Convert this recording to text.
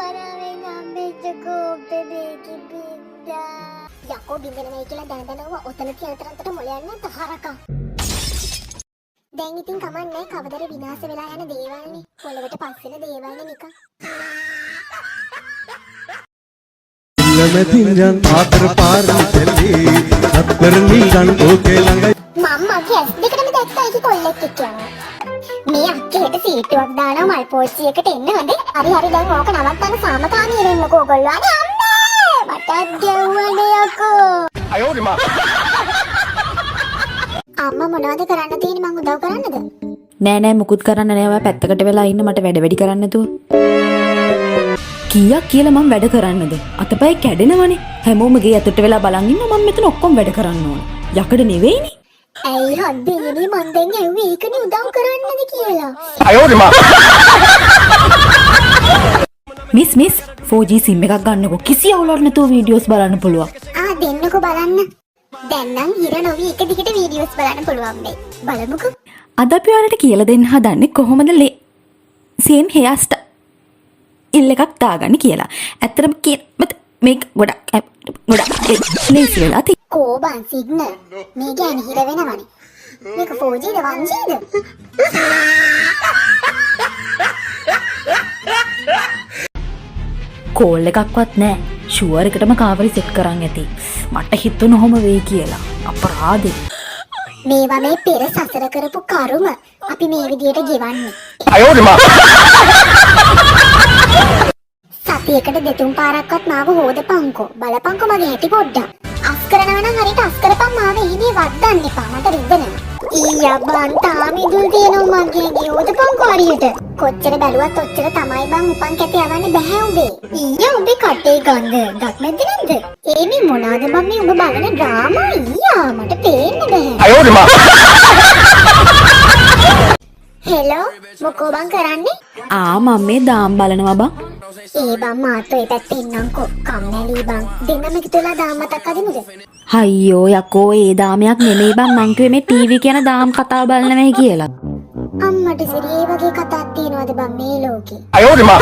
අම්මනාවෙන් හම්බෙච්ච කෝප්පේ මේකි බින්දා. යකෝ බින්දන මේ කියලා දැනදැනව ඔතන තියන තරන්තට මොළ යන්නේ නැත හරකා. දැන් ඉතින් කමන්නේ කවදර විනාශ වෙලා යන දේවල්නේ. පොළවට පස්සෙන දේවල්නේ නිකන්. ඉල්ලමෙතින්ජන් ආතර පාරම් දෙලි අත්තරනි ගන්ඩෝ කෙලඟ මම්මා කියස් දෙකටම දැක්කා ඒක කොල්ලෙක් එක්කනවා. මේ අක්කේට සීටුවක් දානවා මල් පෝච්චියකට එන්න හොඳේ. හරි දැන් ඕක නවත්තන්න සාමකාමී වෙන්නකෝ ඔයගොල්ලෝ. අනේ අම්මේ මටත් ගැව්වනේ යකෝ. අයෝරි මා අම්මා මොනවද කරන්න තියෙන්නේ මං උදව් කරන්නද? නෑ මුකුත් කරන්න නෑ. ඔයා පැත්තකට වෙලා ඉන්න මට වැඩි කරන්න නැතුව. කීයක් කියලා මම වැඩ කරන්නද? අතපය කැඩෙනවනේ. හැමෝම ගේ ඇතුළට වෙලා බලන් ඉන්න මම මෙතන ඔක්කොම වැඩ කරන්න ඕන. යකඩ නෙවෙයිනේ. ඇයි හද්දෙන්නේ මං දැන් ඇහුවේ ඒකනේ උදව් කරන්නද කියලා. අයෝරි මා මිස් 4G SIM එකක් ගන්නකො. කිසි අවුලක් නැතුව වීඩියෝස් බලන්න පුළුවන්. දෙන්නකෝ බලන්න. දැන් නම් හිර නොවි එක දිගට වීඩියෝස් බලන්න පුළුවන් මේ. බලමුකෝ. අද අපි ඔයාලට කියලා දෙන්න හදන්නේ කොහොමද සේම් හෙයාර් ස්ටයිල් එකක් දාගන්න කියලා. ඇත්තටම මේක ගොඩක් ලේසි වෙලා තියෙනවා. කෝබන් සිග්නල් මේ ගැන හිර වෙනවනේ. මේක 4G ද 1G ද? කෝල් එකක්වත් නෑ. ෂුවර් එකටම කාවරි සෙට් කරන් ඇති. මට හිතුණ ඔහොම වෙයි කියලා. අපරාධේ. මේවා මේ පෙර සසර කරපු කරුම අපි මේ විදියට ගෙවන්නේ. අයෝරි මා සතියකට දෙතුන් පාරක්වත් මාව හොදපන්කෝ. බලපන්කෝ මගේ හැටි පොඩ්ඩක්. අස් කරනවා නම් හරියට අස් කරපන් මාව එහිදී වද්දන්න එපා. මට රිදෙනවා. ඊයා බන් තාම ඉදුල් තියෙනවා මගේ හොදපන්කෝ හරියට. කොච්චර බැලුවත් ඔච්චර තමයි බං උපන් කැට යවන්න බෑ උඹේ. ඊයා උඹේ කටේ ගඳ දක් නැද්ද නේද? ඒ මේ මොනවාද බං මේ උඹ බලන ඩ්‍රාමා ඊයා මට පේන්න බෑ. අයෝරි මා හෙලෝ මොකෝ බං කරන්නේ? මම මේ දාම් බලනවා බං. ඒ බං මාත් ඔය පැත්තේ ඉන්නම්කෝ. කම්මැලි බං. දෙන්නම එකතුලා දාම් මතක් අදිමුද? අයියෝ යකෝ ඒ දාමයක් නෙමෙයි බං. මං කිව්වේ මේ ටීවී කියන දාම් කතාව බලනවයි කියලා. අම්මට සිරි ඒ වගේ කතාවක් තියෙනවද බං මේ ලෝකේ? අයෝරි මා